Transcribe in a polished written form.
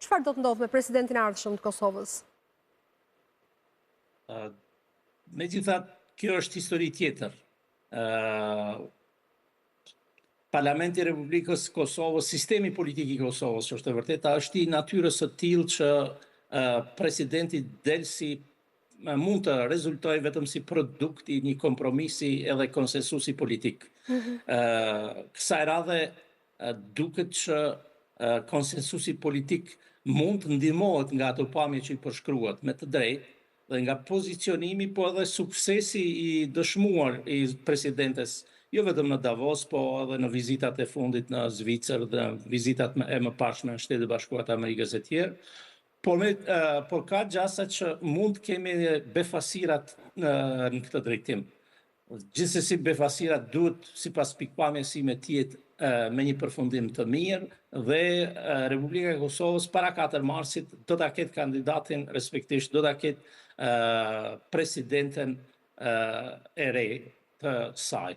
Çfarë do të ndodhë me presidentin e ardhshëm të Kosovës? Megjithatë, kjo është histori tjetër. Parlamenti i Republikës Kosovës, sistemi politik i Kosovës, është e vërteta, është i natyrës së tillë që presidenti delsi mund të rezultojë vetëm si produkt i një kompromisi edhe konsensusi politik. Kësaj radhe duket që konsensusi politik mund të ndihmohet nga ato pamje që i përshkruat me të drejtë dhe nga pozicionimi, po edhe suksesi i dëshmuar i presidentes, jo vetëm në Davos, po edhe në vizitat e fundit në Zvicër dhe vizitat e mëparshme në Shtetet e Bashkuara të Amerikës e tjerë. Por ka gjasa që mund kemi befasirat në këtë drejtim. Gjithsesi befasirat duhet, sipas pikpamjes sime, të jetë me një përfundim të mirë dhe Republika e Kosovës para 4 marsit do ta ketë kandidatin, respektivisht do ta ketë presidenten e re të saj.